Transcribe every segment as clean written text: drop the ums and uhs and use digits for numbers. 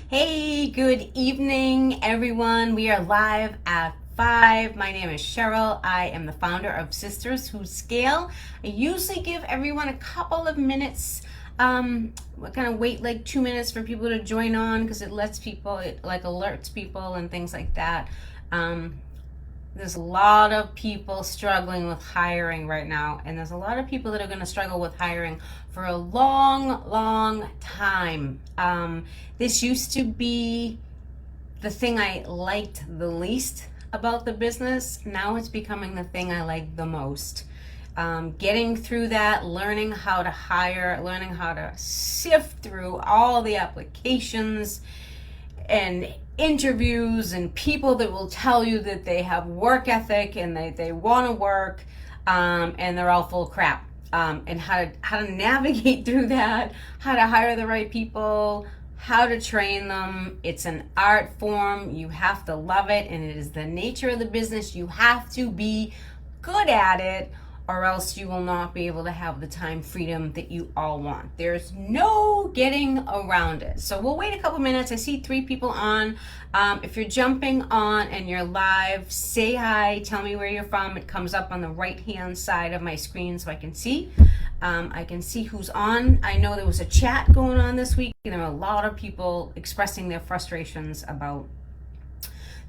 Hey, good evening, everyone. We are live at 5. My name is Cheryl. I am the founder of Sisters Who Scale. I usually give everyone a couple of minutes. I kind of wait like 2 minutes for people to join on because it lets people, it like alerts people and things like that. There's a lot of people struggling with hiring right now, and there's a lot of people that are going to struggle with hiring for a long time. This used to be the thing I liked the least about the business. Now it's becoming the thing I like the most. Getting through that, learning how to hire, learning how to sift through all the applications and interviews and people that will tell you that they have work ethic and they want to work, and they're all full of crap. And how to navigate through that, how to hire the right people, how to train them. It's an art form. You have to love it, and it is the nature of the business. You have to be good at it, or else you will not be able to have the time freedom that you all want. There's no getting around it. So we'll wait a couple minutes. I see 3 people on. If you're jumping on and you're live, say hi, tell me where you're from. It comes up on the right-hand side of my screen so I can see. I can see who's on. I know there was a chat going on this week, and there were a lot of people expressing their frustrations about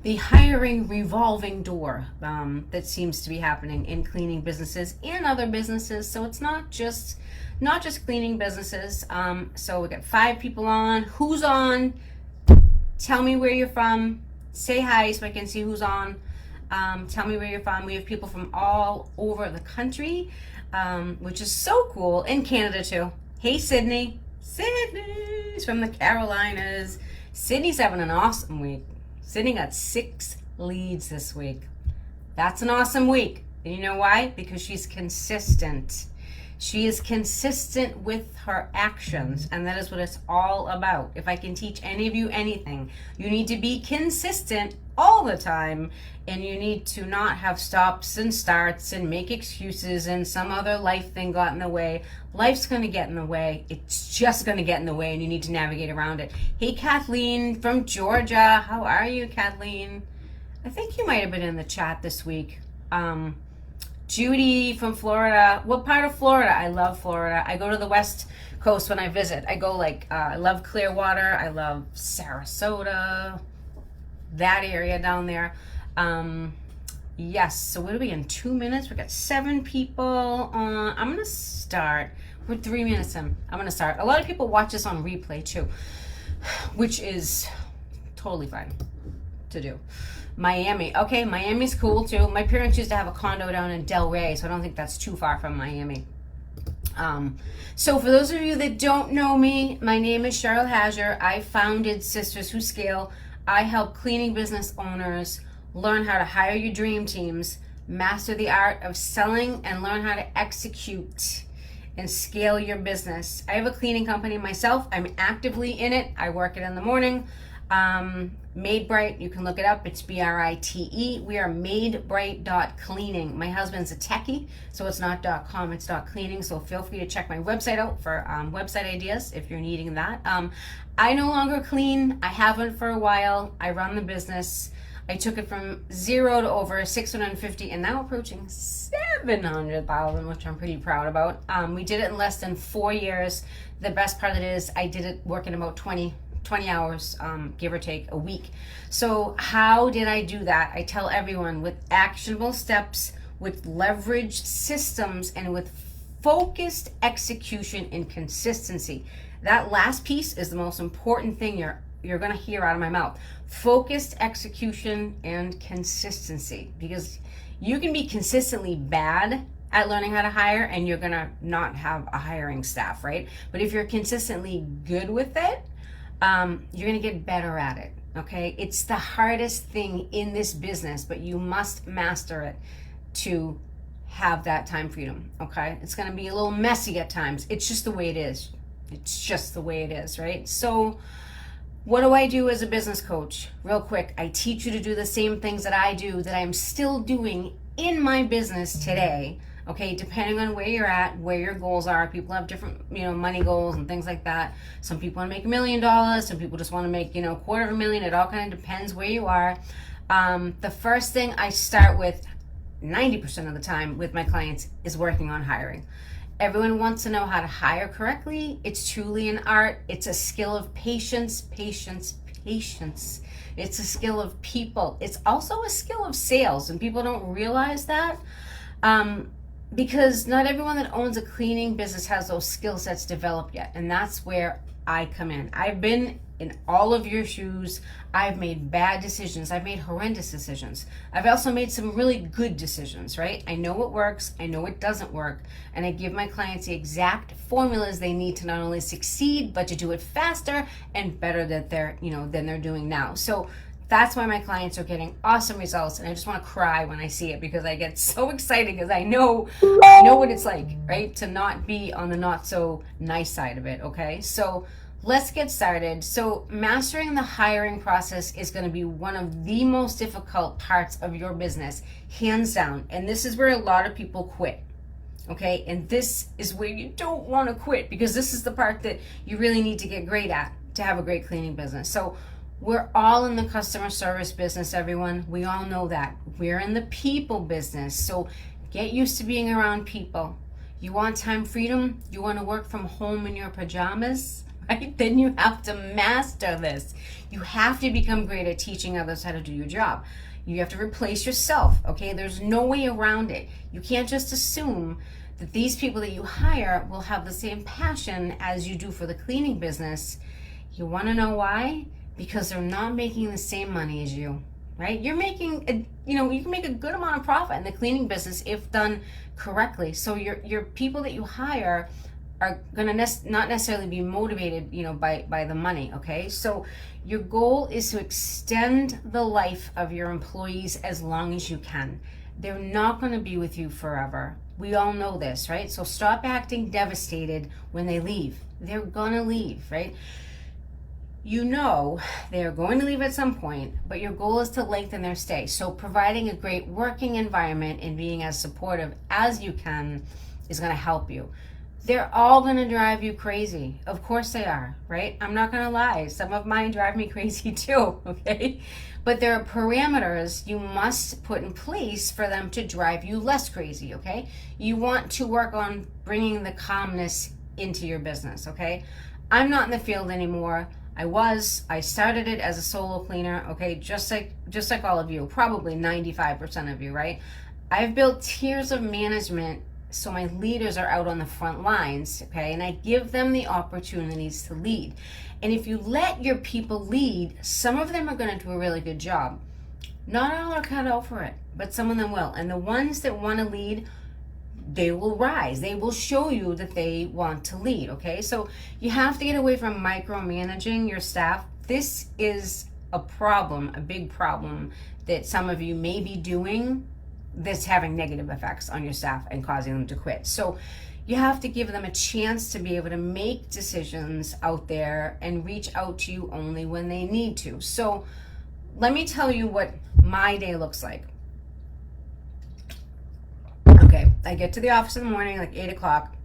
the hiring revolving door that seems to be happening in cleaning businesses and other businesses. So it's not just cleaning businesses. So we got 5 people on. Who's on? Tell me where you're from. Say hi so I can see who's on. Tell me where you're from. We have people from all over the country, which is so cool. In Canada too. Hey, Sydney. Sydney's from the Carolinas. Sydney's having an awesome week. Sydney got 6 leads this week. That's an awesome week. And you know why? Because she's consistent. She is consistent with her actions, and that is what it's all about. If I can teach any of you anything, you need to be consistent all the time, and you need to not have stops and starts and make excuses and some other life thing got in the way. Life's going to get in the way. It's just going to get in the way, and you need to navigate around it. Hey, Kathleen from Georgia. How are you, Kathleen? I think you might have been in the chat this week. Judy from Florida. What part of Florida? I love Florida. I go to the West Coast when I visit. I go I love Clearwater. I love Sarasota. That area down there. Yes, so what are we in 2 minutes? We got 7 people on. I'm gonna start. We're 3 minutes in. I'm gonna start. A lot of people watch this on replay too, which is totally fine to do. Miami. Okay, Miami's cool too. My parents used to have a condo down in Delray, so I don't think that's too far from Miami. So for those of you that don't know me, my name is Cheryl Hager. I founded Sisters Who Scale. I help cleaning business owners learn how to hire your dream teams, master the art of selling, and learn how to execute and scale your business. I have a cleaning company myself. I'm actively in it. I work it in the morning. Made Bright, you can look it up. It's BRITE. We are madebright.cleaning. My husband's a techie, so it's not .com, it's .cleaning. So feel free to check my website out for website ideas if you're needing that. I no longer clean. I haven't for a while. I run the business. I took it from 0 to over 650 and now approaching 700,000, which I'm pretty proud about. We did it in less than 4 years. The best part of it is I did it working about 20 hours, give or take, a week. So how did I do that? I tell everyone with actionable steps, with leveraged systems, and with focused execution and consistency. That last piece is the most important thing you're going to hear out of my mouth. Focused execution and consistency, because you can be consistently bad at learning how to hire and you're going to not have a hiring staff, right? But if you're consistently good with it, you're going to get better at it. Okay, it's the hardest thing in this business, but you must master it to have that time freedom. Okay, it's going to be a little messy at times. It's just the way it is. It's just the way it is, right? So what do I do as a business coach? Real quick, I teach you to do the same things that I do, that I'm still doing in my business today. Okay, depending on where you're at, where your goals are. People have different, money goals and things like that. Some people want to make $1,000,000. Some people just want to make, $250,000. It all kind of depends where you are. The first thing I start with 90% of the time with my clients is working on hiring. Everyone wants to know how to hire correctly. It's truly an art. It's a skill of patience. It's a skill of people. It's also a skill of sales, and people don't realize that. Because not everyone that owns a cleaning business has those skill sets developed yet. And that's where I come in. I've been in all of your shoes. I've made bad decisions. I've made horrendous decisions. I've also made some really good decisions, right? I know what works. I know what doesn't work. And I give my clients the exact formulas they need to not only succeed, but to do it faster and better than they're doing now. So that's why my clients are getting awesome results, and I just want to cry when I see it because I get so excited because I know what it's like, right? To not be on the not so nice side of it, okay? So let's get started. So mastering the hiring process is going to be one of the most difficult parts of your business, hands down. And this is where a lot of people quit. Okay, and this is where you don't want to quit because this is the part that you really need to get great at to have a great cleaning business. So we're all in the customer service business, everyone. We all know that. We're in the people business. So get used to being around people. You want time freedom? You want to work from home in your pajamas? Right? Then you have to master this. You have to become great at teaching others how to do your job. You have to replace yourself, okay? There's no way around it. You can't just assume that these people that you hire will have the same passion as you do for the cleaning business. You want to know why? Because they're not making the same money as you, right? You're making, you can make a good amount of profit in the cleaning business if done correctly. So your people that you hire are going to not necessarily be motivated, by the money, okay? So your goal is to extend the life of your employees as long as you can. They're not going to be with you forever. We all know this, right? So stop acting devastated when they leave. They're going to leave, right? They're going to leave at some point, but your goal is to lengthen their stay. So providing a great working environment and being as supportive as you can is going to help you. They're all going to drive you crazy. Of course they are, right? I'm not going to lie. Some of mine drive me crazy too, okay? But there are parameters you must put in place for them to drive you less crazy, okay? You want to work on bringing the calmness into your business, okay? I'm not in the field anymore. I started it as a solo cleaner, okay, just like all of you, probably 95% of you, right? I've built tiers of management so my leaders are out on the front lines, okay, and I give them the opportunities to lead. And if you let your people lead, some of them are going to do a really good job. Not all are cut out for it, but some of them will. And the ones that want to lead, they will rise. They will show you that they want to lead, okay? So you have to get away from micromanaging your staff. This is a problem, a big problem that some of you may be doing that's having negative effects on your staff and causing them to quit. So you have to give them a chance to be able to make decisions out there and reach out to you only when they need to. So let me tell you what my day looks like. Okay, I get to the office in the morning, like 8 o'clock.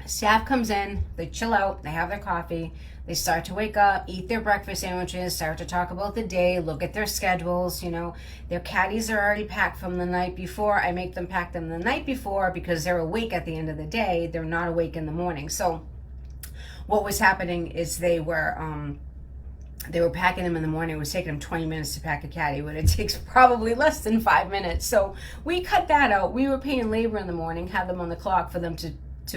Staff comes in, they chill out, they have their coffee, they start to wake up, eat their breakfast sandwiches, start to talk about the day, look at their schedules, Their caddies are already packed from the night before. I make them pack them the night before because they're awake at the end of the day. They're not awake in the morning. So what was happening is they were packing them in the morning. It was taking them 20 minutes to pack a caddy, but it takes probably less than 5 minutes. So we cut that out. We were paying labor in the morning, had them on the clock for them to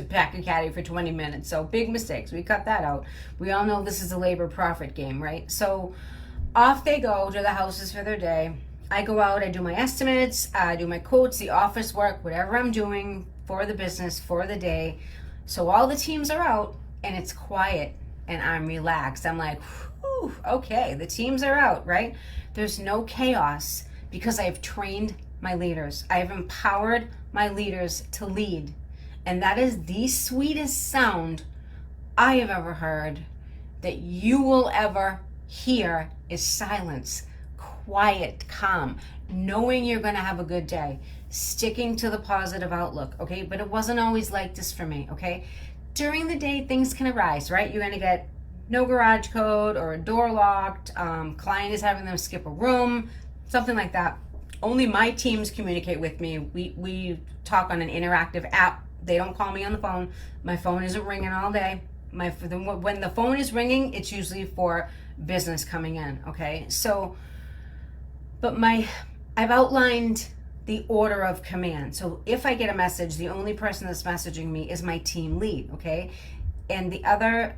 pack a caddy for 20 minutes. So big mistakes. We cut that out. We all know this is a labor profit game, right? So off they go to the houses for their day. I go out, I do my estimates, I do my quotes, the office work, whatever I'm doing for the business, for the day. So all the teams are out and it's quiet and I'm relaxed. I'm like, whew, okay, the teams are out, right? There's no chaos because I've trained my leaders. I have empowered my leaders to lead. And that is the sweetest sound I have ever heard that you will ever hear is silence. quiet, calm, knowing you're going to have a good day, sticking to the positive outlook, okay? But it wasn't always like this for me, okay? During the day, things can arise, right? You're going to get no garage code or a door locked, client is having them skip a room, something like that. Only my teams communicate with me. We talk on an interactive app. They don't call me on the phone. My phone isn't ringing all day. When the phone is ringing, it's usually for business coming in, okay? So, but I've outlined the order of command. So if I get a message, the only person that's messaging me is my team lead, okay? And the other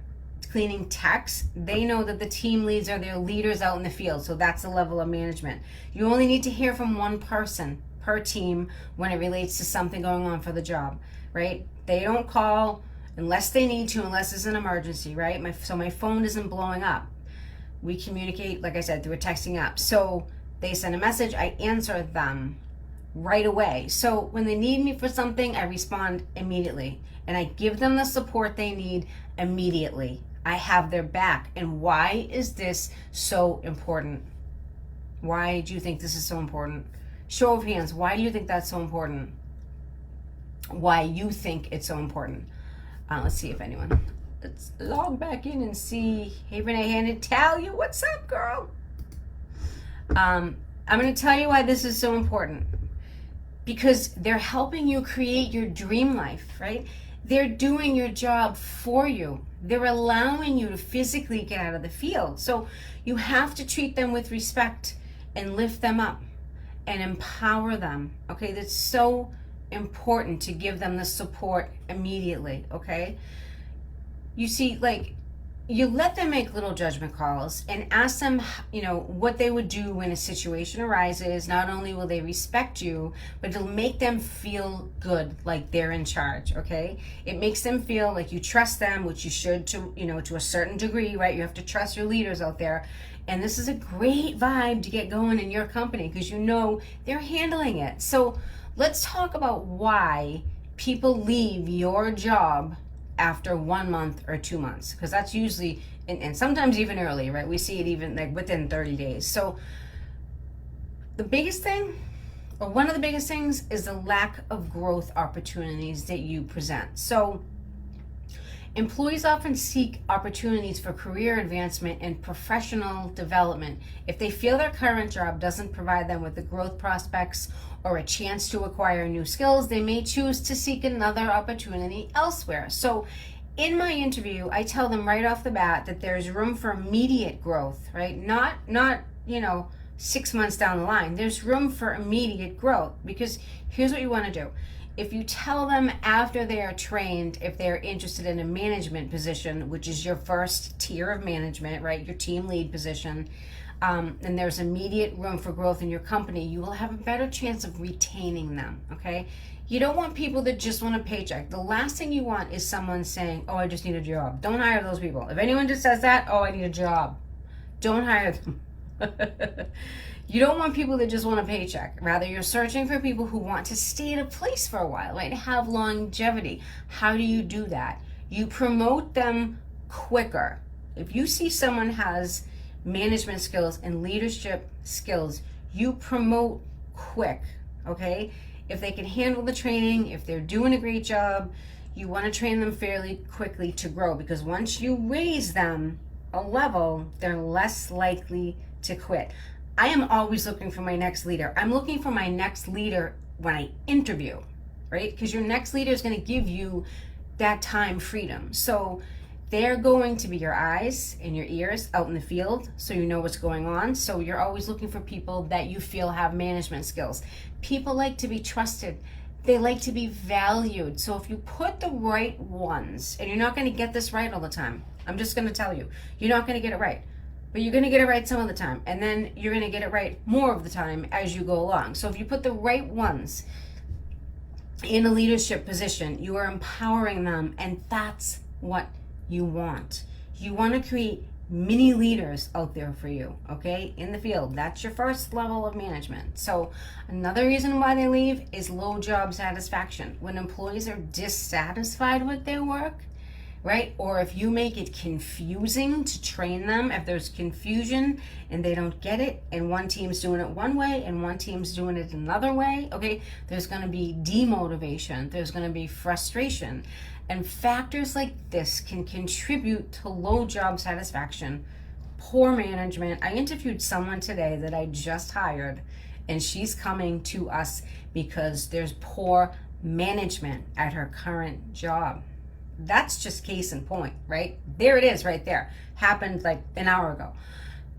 cleaning techs, they know that the team leads are their leaders out in the field. So that's the level of management. You only need to hear from one person per team when it relates to something going on for the job, right? They don't call unless they need to, unless it's an emergency, right? So my phone isn't blowing up. We communicate, like I said, through a texting app. So they send a message, I answer them right away. So when they need me for something, I respond immediately. And I give them the support they need immediately. I have their back. And why is this so important? Why do you think this is so important? Show of hands, why do you think that's so important? Why you think it's so important? Let's see if anyone, let's log back in and see. Hey, Renee Handed, tell you, what's up, girl? I'm going to tell you why this is so important. Because they're helping you create your dream life, right? They're doing your job for you. They're allowing you to physically get out of the field. So you have to treat them with respect and lift them up and empower them, okay? That's so important to give them the support immediately, okay? You see, like, you let them make little judgment calls and ask them, what they would do when a situation arises. Not only will they respect you, but it'll make them feel good, like they're in charge, okay? It makes them feel like you trust them, which you should to a certain degree, right? You have to trust your leaders out there. And this is a great vibe to get going in your company because they're handling it. So let's talk about why people leave your job after 1 month or 2 months, because that's usually, and sometimes even early, right? We see it even like within 30 days. So the biggest thing, or one of the biggest things, is the lack of growth opportunities that you present. So employees often seek opportunities for career advancement and professional development. If they feel their current job doesn't provide them with the growth prospects or a chance to acquire new skills, they may choose to seek another opportunity elsewhere. So in my interview, I tell them right off the bat that there's room for immediate growth, right? Not 6 months down the line. There's room for immediate growth, because here's what you want to do. If you tell them after they are trained, if they're interested in a management position, which is your first tier of management, right, your team lead position, and there's immediate room for growth in your company, you will have a better chance of retaining them, okay? You don't want people that just want a paycheck. The last thing you want is someone saying, oh, I just need a job. Don't hire those people. If anyone just says that, oh, I need a job, don't hire them. You don't want people that just want a paycheck. Rather, you're searching for people who want to stay at a place for a while, right? Have longevity. How do you do that? You promote them quicker. If you see someone has management skills and leadership skills, you promote quick, okay? If they can handle the training, if they're doing a great job, you want to train them fairly quickly to grow, because once you raise them a level, they're less likely to quit. I am always looking for my next leader. I'm looking for my next leader when I interview, right? Because your next leader is going to give you that time freedom. So they're going to be your eyes and your ears out in the field, so you know what's going on. So you're always looking for people that you feel have management skills. People like to be trusted. They like to be valued. So if you put the right ones, and you're not going to get this right all the time. I'm just going to tell you, you're not going to get it right. But you're going to get it right some of the time, and then you're going to get it right more of the time as you go along. So if you put the right ones in a leadership position, you are empowering them, and that's what you want. You want to create mini leaders out there for you, okay, in the field. That's your first level of management. So another reason why they leave is low job satisfaction. When employees are dissatisfied with their work, right? Or if you make it confusing to train them, if there's confusion and they don't get it, and one team's doing it one way and one team's doing it another way, okay, there's going to be demotivation, there's going to be frustration. And factors like this can contribute to low job satisfaction, poor management. I interviewed someone today that I just hired, and she's coming to us because there's poor management at her current job. That's just case in point, right? There it is right there. Happened like an hour ago.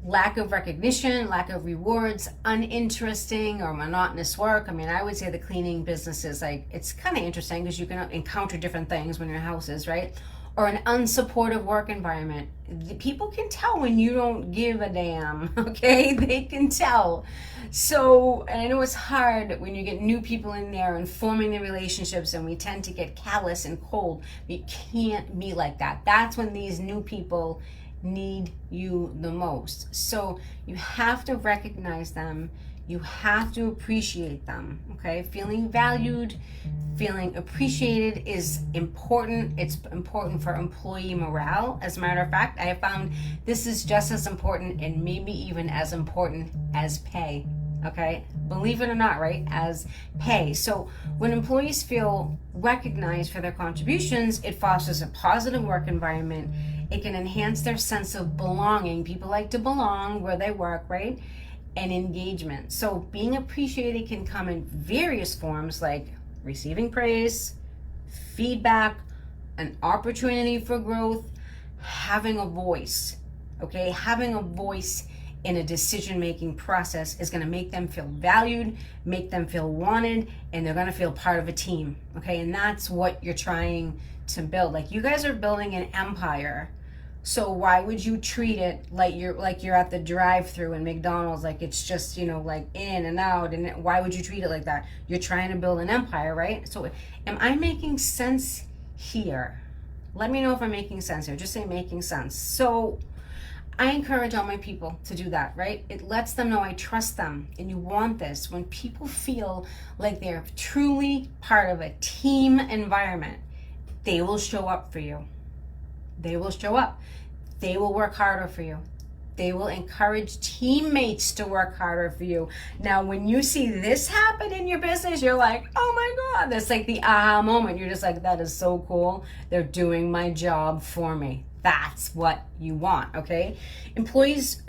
Lack of recognition, lack of rewards, uninteresting or monotonous work. I mean, I would say the cleaning business is like, it's kind of interesting because you can encounter different things when your house is, right? Or an unsupportive work environment. People can tell when you don't give a damn, okay? They can tell. So, and I know it's hard when you get new people in there and forming the relationships, and we tend to get callous and cold. But you can't be like that. That's when these new people need you the most. So you have to recognize them. You have to appreciate them, okay? Feeling valued, feeling appreciated is important. It's important for employee morale. As a matter of fact, I have found this is just as important and maybe even as important as pay, okay? Believe it or not, right? As pay. So when employees feel recognized for their contributions, it fosters a positive work environment. It can enhance their sense of belonging. People like to belong where they work, right? And engagement. So being appreciated can come in various forms, like receiving praise, feedback, an opportunity for growth, having a voice, okay? Having a voice in a decision-making process is going to make them feel valued, make them feel wanted, and they're going to feel part of a team, okay? And that's what you're trying to build. Like, you guys are building an empire. So why would you treat it like you're at the drive-through in McDonald's, like it's just, like in and out, and why would you treat it like that? You're trying to build an empire, right? So am I making sense here? Let me know if I'm making sense here. Just say making sense. So I encourage all my people to do that, right? It lets them know I trust them, and you want this. When people feel like they're truly part of a team environment, they will show up for you. They will show up. They will work harder for you. They will encourage teammates to work harder for you. Now, when you see this happen in your business, you're like, oh my God, that's like the aha moment. You're just like, that is so cool. They're doing my job for me. That's what you want, okay? Employees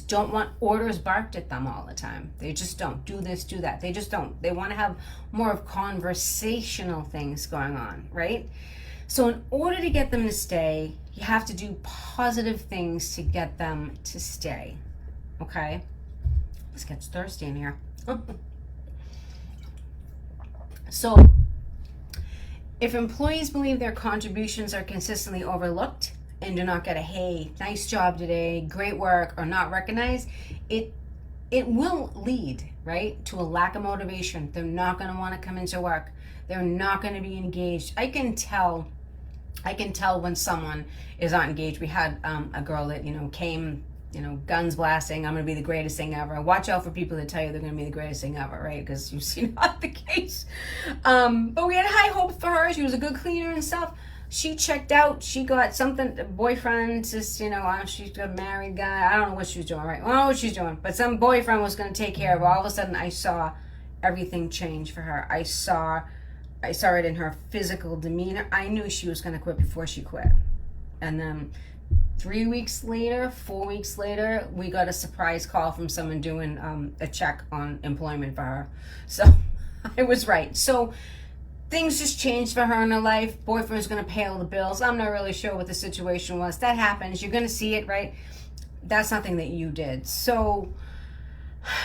don't want orders barked at them all the time. They just don't. Do this, do that. They just don't. They want to have more of conversational things going on, right? So in order to get them to stay, you have to do positive things to get them to stay, okay? This gets thirsty in here. So if employees believe their contributions are consistently overlooked and do not get a, hey, nice job today, great work, or not recognized, it will lead, right, to a lack of motivation. They're not going to want to come into work. They're not going to be engaged. I can tell when someone is not engaged. We had a girl that, came, guns blasting, I'm going to be the greatest thing ever. Watch out for people that tell you they're going to be the greatest thing ever, right? Because you see not the case. But we had high hopes for her. She was a good cleaner and stuff. She checked out. She got something, a boyfriend, just, she's a married guy. I don't know what she was doing, right? I don't know what she's doing. But some boyfriend was going to take care of her. All of a sudden, I saw everything change for her. I saw it in her physical demeanor. I knew she was going to quit before she quit. And then 4 weeks later, we got a surprise call from someone doing a check on employment for her. So I was right. So things just changed for her in her life. Boyfriend's going to pay all the bills. I'm not really sure what the situation was. That happens. You're going to see it, right? That's nothing that you did. So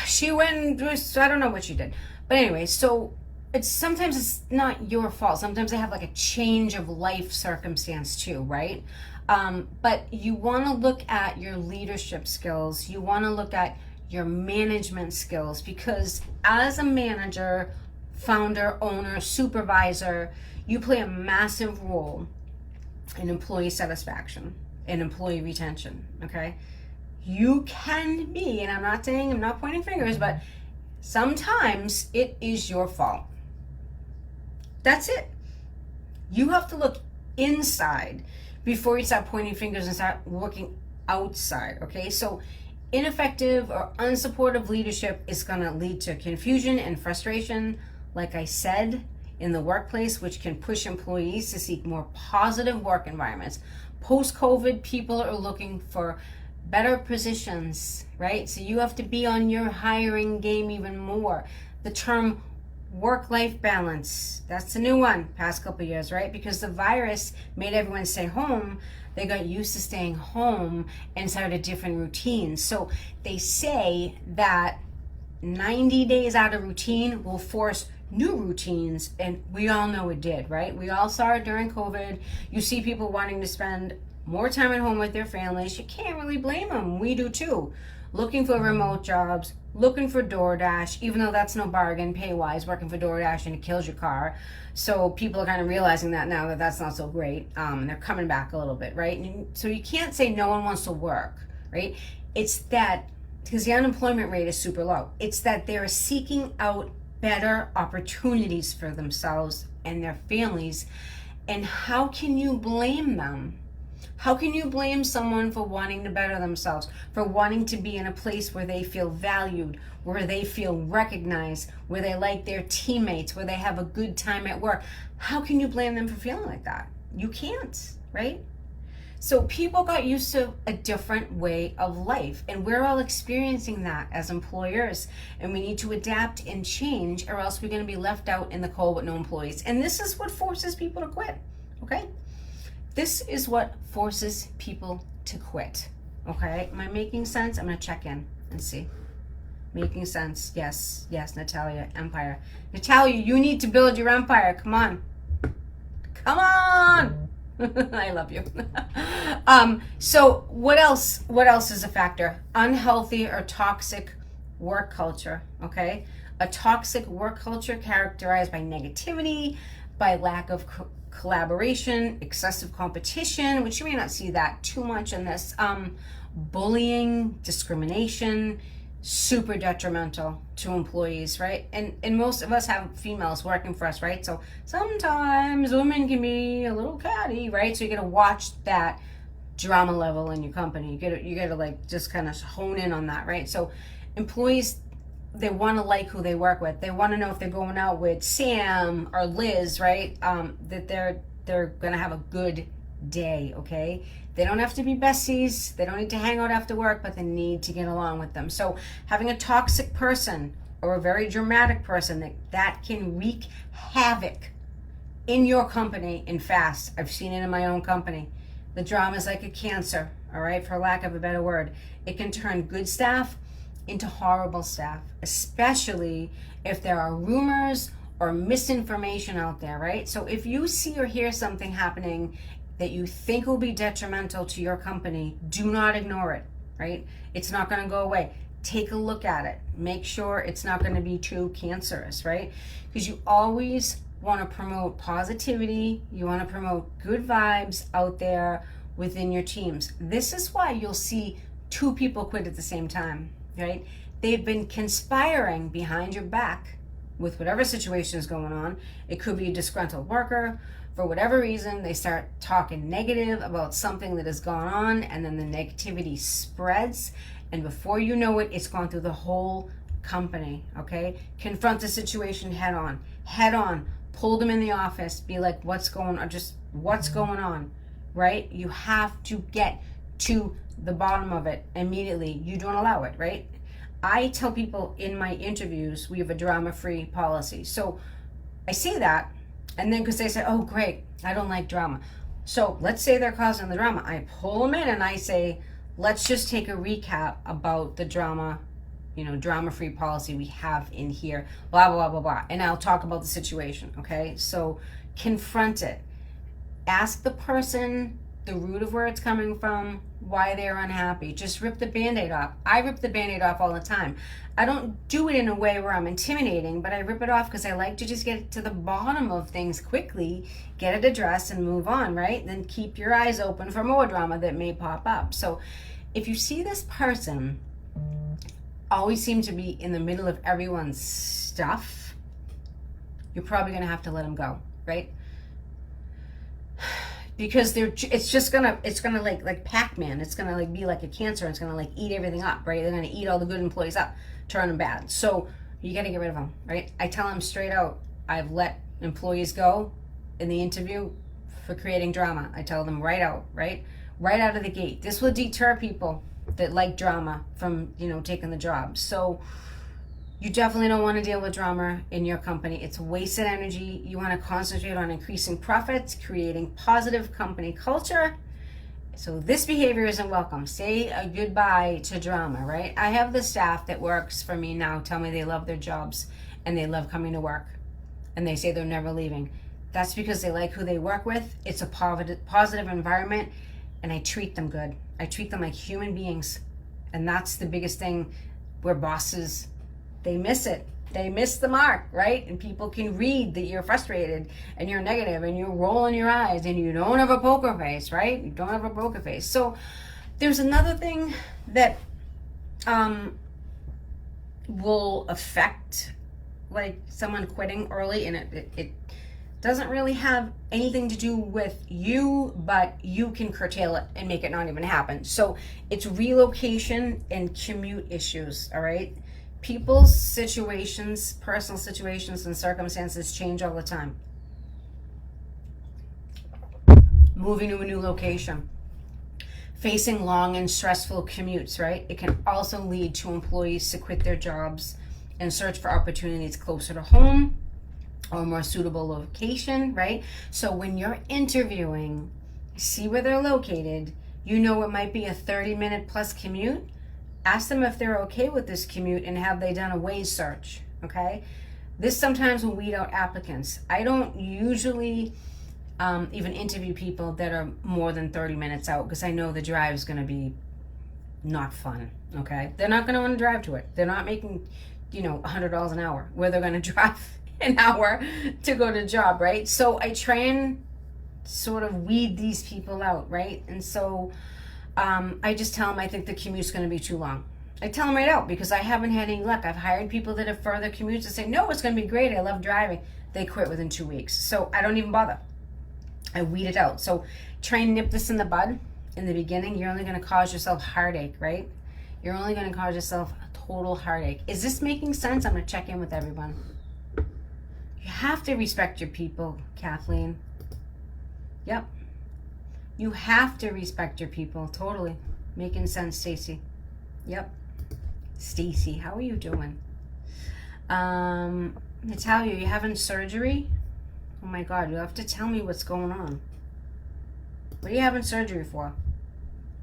she went, I don't know what she did. But anyway, so sometimes it's not your fault. Sometimes they have like a change of life circumstance too, right? But you want to look at your leadership skills. You want to look at your management skills, because as a manager, founder, owner, supervisor, you play a massive role in employee satisfaction and employee retention, okay? You can be, and I'm not pointing fingers, but sometimes it is your fault. That's it. You have to look inside before you start pointing fingers and start looking outside, okay? So ineffective or unsupportive leadership is going to lead to confusion and frustration, like I said, in the workplace, which can push employees to seek more positive work environments. Post-COVID, people are looking for better positions, right? So you have to be on your hiring game even more. The term work-life balance, that's a new one past couple of years, right? Because the virus made everyone stay home. They got used to staying home and started different routines. So they say that 90 days out of routine will force new routines, and we all know it did, right? We all saw it during COVID. You see people wanting to spend more time at home with their families. You can't really blame them. We do too. Looking for remote jobs, looking for DoorDash, even though that's no bargain pay-wise, working for DoorDash and it kills your car. So people are kind of realizing that now that that's not so great. They're coming back a little bit, right? And so you can't say no one wants to work, right? It's that, because the unemployment rate is super low, it's that they're seeking out better opportunities for themselves and their families. And how can you blame them? How can you blame someone for wanting to better themselves, for wanting to be in a place where they feel valued, where they feel recognized, where they like their teammates, where they have a good time at work? How can you blame them for feeling like that? You can't, right? So people got used to a different way of life, and we're all experiencing that as employers, and we need to adapt and change, or else we're going to be left out in the cold with no employees. And this is what forces people to quit, okay? This is what forces people to quit, okay? Am I making sense? I'm going to check in and see. Making sense? Yes, Natalia, empire. Natalia, you need to build your empire. Come on. Come on. I love you. So what else is a factor? Unhealthy or toxic work culture, okay? A toxic work culture characterized by negativity, by lack of collaboration, excessive competition, which you may not see that too much in this, bullying, discrimination, super detrimental to employees, right? And most of us have females working for us, right? So sometimes women can be a little catty, right? So you got to watch that drama level in your company. You got to like just kind of hone in on that, right? So employees, they want to like who they work with. They want to know if they're going out with Sam or Liz, right? That they're gonna have a good day, okay? They don't have to be besties. They don't need to hang out after work, but they need to get along with them. So having a toxic person or a very dramatic person that can wreak havoc in your company and fast. I've seen it in my own company. The drama is like a cancer, all right, for lack of a better word. It can turn good staff into horrible staff, especially if there are rumors or misinformation out there, right? So if you see or hear something happening that you think will be detrimental to your company, do not ignore it, right? It's not going to go away. Take a look at it. Make sure it's not going to be too cancerous, right? Because you always want to promote positivity. You want to promote good vibes out there within your teams. This is why you'll see two people quit at the same time, right? They've been conspiring behind your back with whatever situation is going on. It could be a disgruntled worker. For whatever reason, they start talking negative about something that has gone on, and then the negativity spreads, and before you know it, it's gone through the whole company, okay? Confront the situation head on, pull them in the office, be like, what's going on, right? You have to get to the bottom of it immediately. You don't allow it, right? I tell people in my interviews, we have a drama-free policy. So I say that, and then because they say, oh, great, I don't like drama. So let's say they're causing the drama. I pull them in and I say, let's just take a recap about the drama, drama-free policy we have in here, blah, blah, blah, blah. And I'll talk about the situation, okay? So confront it. Ask the person the root of where it's coming from, why they're unhappy. Just rip the Band-Aid off. I rip the Band-Aid off all the time. I don't do it in a way where I'm intimidating, but I rip it off because I like to just get to the bottom of things quickly, get it addressed, and move on, right? Then keep your eyes open for more drama that may pop up. So if you see this person always seem to be in the middle of everyone's stuff, you're probably going to have to let them go, right? because it's gonna like Pac-Man. It's gonna like be like a cancer. It's gonna like eat everything up, right? They're gonna eat all the good employees up, turn them bad. So you gotta get rid of them, right? I tell them straight out, I've let employees go in the interview for creating drama. I tell them right out, right out of the gate. This will deter people that like drama from, taking the job. So you definitely don't want to deal with drama in your company. It's wasted energy. You want to concentrate on increasing profits, creating positive company culture. So this behavior isn't welcome. Say a goodbye to drama, right? I have the staff that works for me now tell me they love their jobs and they love coming to work. And they say they're never leaving. That's because they like who they work with. It's a positive environment, and I treat them good. I treat them like human beings. And that's the biggest thing where bosses, they miss it. They miss the mark, right? And people can read that you're frustrated and you're negative and you're rolling your eyes and you don't have a poker face, right? You don't have a poker face. So there's another thing that will affect like someone quitting early, and it doesn't really have anything to do with you, but you can curtail it and make it not even happen. So it's relocation and commute issues, all right? People's situations, personal situations and circumstances change all the time. Moving to a new location, facing long and stressful commutes, right? It can also lead to employees to quit their jobs and search for opportunities closer to home or a more suitable location, right? So when you're interviewing, see where they're located. It might be a 30-minute plus commute. Ask them if they're okay with this commute and have they done a Waze search, okay? This sometimes will weed out applicants. I don't usually even interview people that are more than 30 minutes out because I know the drive is going to be not fun, okay? They're not going to want to drive to it. They're not making, $100 an hour where they're going to drive an hour to go to a job, right? So I try and sort of weed these people out, right? And so I just tell them I think the commute's going to be too long. I tell them right out because I haven't had any luck. I've hired people that have further commutes and say, no, it's going to be great. I love driving. They quit within 2 weeks. So I don't even bother. I weed it out. So try and nip this in the bud in the beginning. You're only going to cause yourself heartache, right? You're only going to cause yourself a total heartache. Is this making sense? I'm going to check in with everyone. You have to respect your people, Kathleen. Yep. You have to respect your people. Totally. Making sense, Stacy. Yep. Stacy, how are you doing? Natalia, you having surgery? Oh my God, you have to tell me what's going on. What are you having surgery for?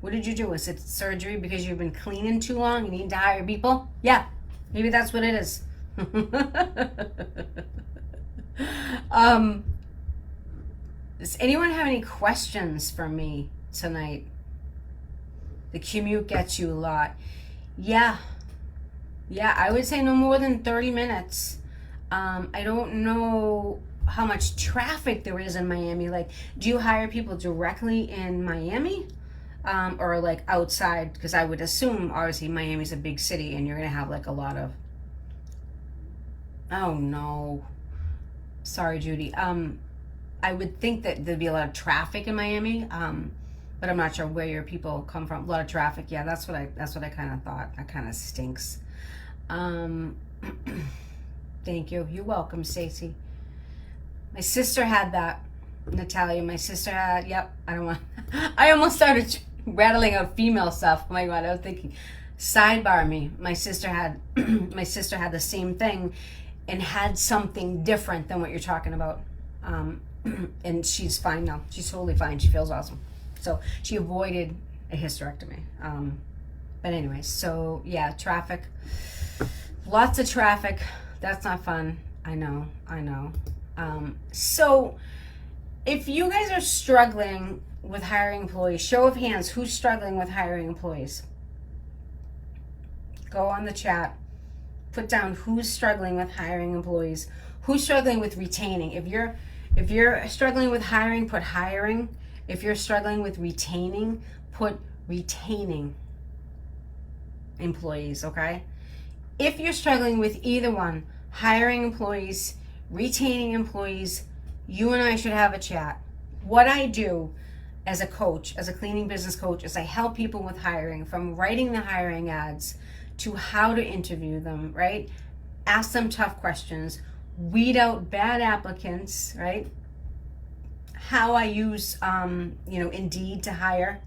What did you do? Is it surgery because you've been cleaning too long? You need to hire people? Yeah, maybe that's what it is. Does anyone have any questions for me tonight? The commute gets you a lot. Yeah, I would say no more than 30 minutes. I don't know how much traffic there is in Miami. Like, do you hire people directly in Miami or like outside? Because I would assume, obviously, Miami's a big city and you're going to have like a lot of... Oh, no. Sorry, Judy. I would think that there'd be a lot of traffic in Miami, but I'm not sure where your people come from. A lot of traffic. Yeah, that's what I kind of thought. That kind of stinks. Thank you. You're welcome, Stacey. My sister had that, Natalia. My sister had, yep, I almost started rattling out female stuff. Oh my God, I was thinking, sidebar me. My sister had the same thing and had something different than what you're talking about. And she's fine now. She's totally fine. She feels awesome. So she avoided a hysterectomy. But anyway, so yeah, traffic. Lots of traffic. That's not fun. I know. So if you guys are struggling with hiring employees, show of hands, who's struggling with hiring employees? Go on the chat. Put down who's struggling with hiring employees. Who's struggling with retaining? If you're struggling with hiring, put hiring. If you're struggling with retaining, put retaining employees, okay? If you're struggling with either one, hiring employees, retaining employees, you and I should have a chat. what I do as a coach, as a cleaning business coach, is I help people with hiring, from writing the hiring ads to how to interview them, right? Ask them tough questions, weed out bad applicants, right? How I use, Indeed to hire.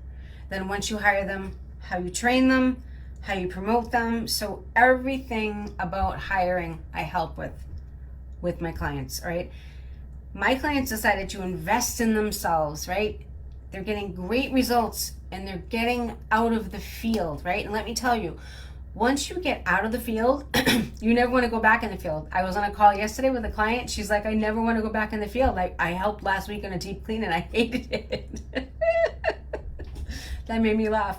Then once you hire them, how you train them, how you promote them. So everything about hiring I help with my clients, right? My clients decided to invest in themselves, right? They're getting great results and they're getting out of the field, right? And let me tell you, once you get out of the field, you never want to go back in the field. I was on a call yesterday with a client. She's like, I never want to go back in the field. I helped last week on a deep clean and I hated it. That made me laugh.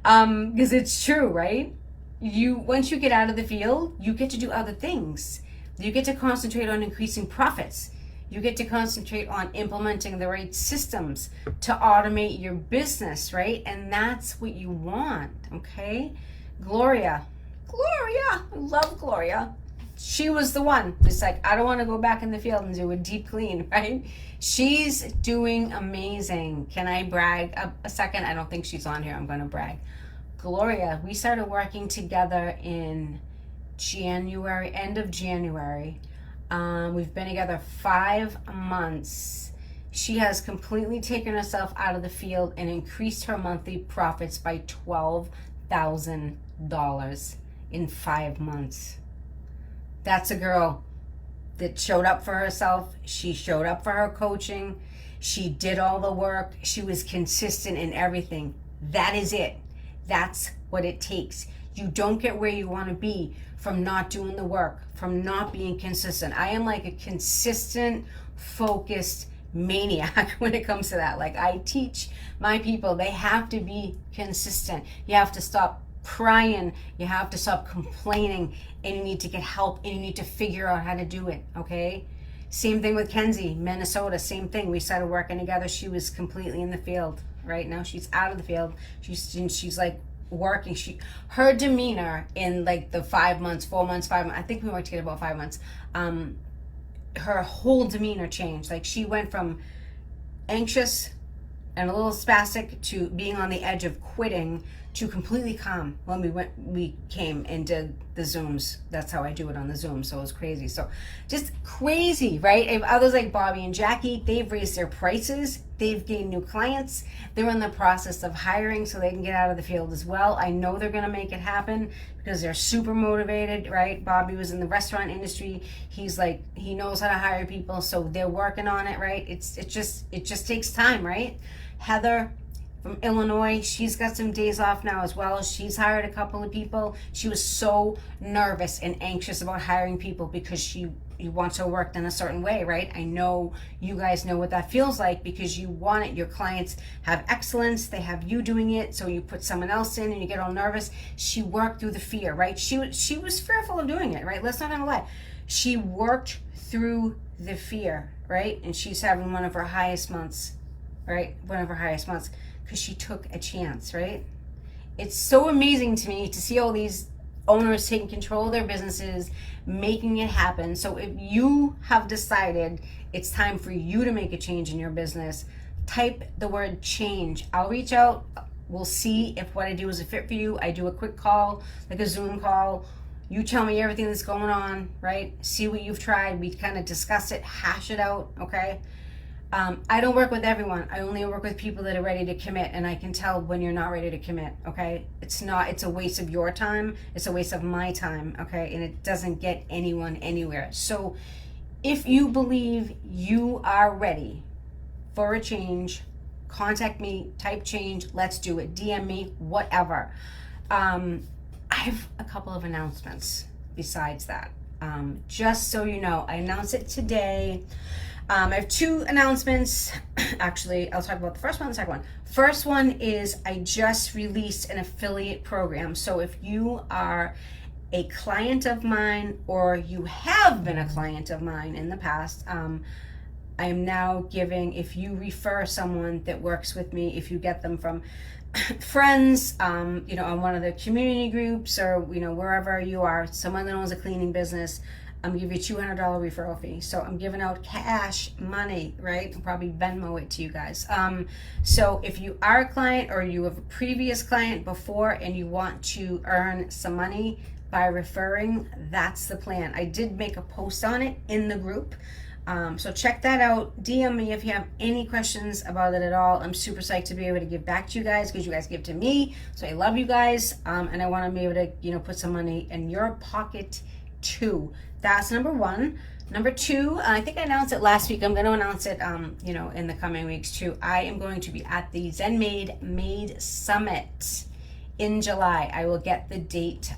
Because it's true, right? Once you get out of the field, you get to do other things. You get to concentrate on increasing profits. You get to concentrate on implementing the right systems to automate your business, right? And that's what you want, okay? Gloria, I love Gloria. She was the one that's like, I don't want to go back in the field and do a deep clean, right? She's doing amazing. Can I brag a second? I don't think she's on here. I'm going to brag. Gloria, we started working together in January, end of January. We've been together 5 months. She has completely taken herself out of the field and increased her monthly profits by $12,000 in 5 months. That's a girl that showed up for herself. She showed up for her coaching. She did all the work. She was consistent in everything. That is it. That's what it takes. You don't get where you want to be from not doing the work, from not being consistent. I am like a consistent, focused maniac when it comes to that. Like, I teach my people, they have to be consistent. You have to stop crying, you have to stop complaining, and you need to get help, and you need to figure out how to do it, okay? Same thing with Kenzie, Minnesota, same thing. We started working together. She was completely in the field. Right now she's out of the field. She's like working. Her demeanor in like the 5 months, 4 months, 5 months, I think we worked together about 5 months, her whole demeanor changed. Like, she went from anxious and a little spastic to being on the edge of quitting to completely calm when we came and did the Zooms. That's how I do it on the Zoom. So it was crazy. So just crazy, right? And others like Bobby and Jackie, they've raised their prices. They've gained new clients. They're in the process of hiring so they can get out of the field as well. I know they're going to make it happen because they're super motivated, right? Bobby was in the restaurant industry. He's like, he knows how to hire people. So they're working on it, right? It just takes time, right? Heather from Illinois, she's got some days off now as well. She's hired a couple of people. She was so nervous and anxious about hiring people because she wants her work done a certain way, right? I know you guys know what that feels like because you want it. Your clients have excellence. They have you doing it, so you put someone else in and you get all nervous. She worked through the fear, right? She was fearful of doing it, right? Let's not have a lie. She worked through the fear, right? And she's having one of her highest months, right? One of her highest months. Because she took a chance, right? It's so amazing to me to see all these owners taking control of their businesses, making it happen. So if you have decided it's time for you to make a change in your business, type the word change. I'll reach out. We'll see if what I do is a fit for you. I do a quick call, like a Zoom call. You tell me everything that's going on, right? See what you've tried. We kind of discuss it, hash it out, okay? I don't work with everyone. I only work with people that are ready to commit, and I can tell when you're not ready to commit, okay? It's a waste of your time. It's a waste of my time, okay? And it doesn't get anyone anywhere. So if you believe you are ready for a change, contact me, type change, let's do it. DM me, whatever. I have a couple of announcements besides that. Just so you know, I announced it today. I have 2 announcements. Actually, I'll talk about the first one and the second one. First one is I just released an affiliate program. So if you are a client of mine or you have been a client of mine in the past, I am now giving, if you refer someone that works with me, if you get them from friends, on one of the community groups or, wherever you are, someone that owns a cleaning business, I'm giving you a $200 referral fee. So I'm giving out cash money, right? I'll probably Venmo it to you guys. So if you are a client or you have a previous client before and you want to earn some money by referring, that's the plan. I did make a post on it in the group. So check that out. DM me if you have any questions about it at all. I'm super psyched to be able to give back to you guys because you guys give to me. So I love you guys. And I want to be able to, put some money in your pocket too. That's number one. Number two, I think I announced it last week. I'm going to announce it, in the coming weeks too. I am going to be at the Zen Made Summit in July. I will get the date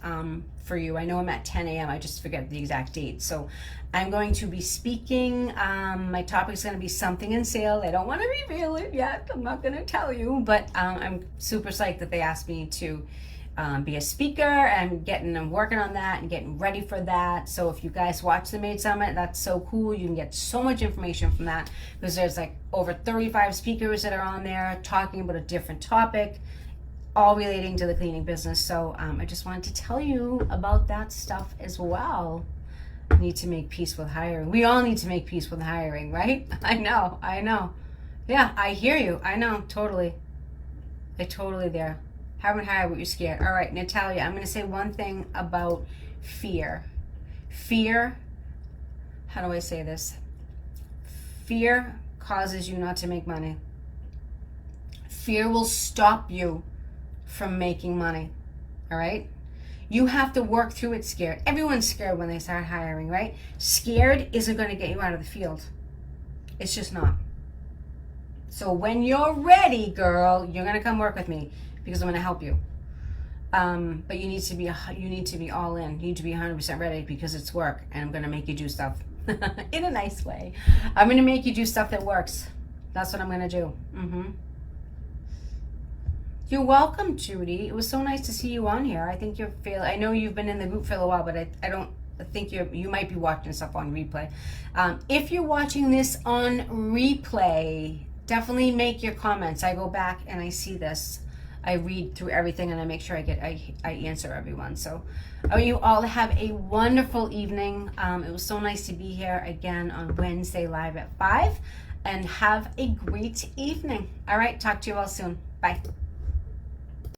for you. I know I'm at 10 a.m. I just forget the exact date. So I'm going to be speaking. My topic is going to be something in sale. I don't want to reveal it yet. I'm not going to tell you, but I'm super psyched that they asked me to be a speaker. I'm working on that and getting ready for that. So if you guys watch the Made Summit, that's so cool. You can get so much information from that because there's like over 35 speakers that are on there talking about a different topic, all relating to the cleaning business. So I just wanted to tell you about that stuff as well. Need to make peace with hiring. We all need to make peace with hiring, right? I know. Yeah, I hear you. I know, totally. I totally there. Haven't hired, but you're scared. All right, Natalia, I'm going to say one thing about fear. Fear, how do I say this? Fear causes you not to make money. Fear will stop you from making money. All right? You have to work through it scared. Everyone's scared when they start hiring, right? Scared isn't going to get you out of the field. It's just not. So when you're ready, girl, you're going to come work with me because I'm going to help you. But you need to be all in. You need to be 100% ready because it's work, and I'm going to make you do stuff in a nice way. I'm going to make you do stuff that works. That's what I'm going to do. You're welcome, Judy. It was so nice to see you on here. I think I know you've been in the group for a while, but I think you might be watching stuff on replay. If you're watching this on replay, definitely make your comments. I go back and I see this. I read through everything and I make sure I answer everyone. So you all have a wonderful evening. It was so nice to be here again on Wednesday live at 5, and have a great evening. All right, talk to you all soon. Bye.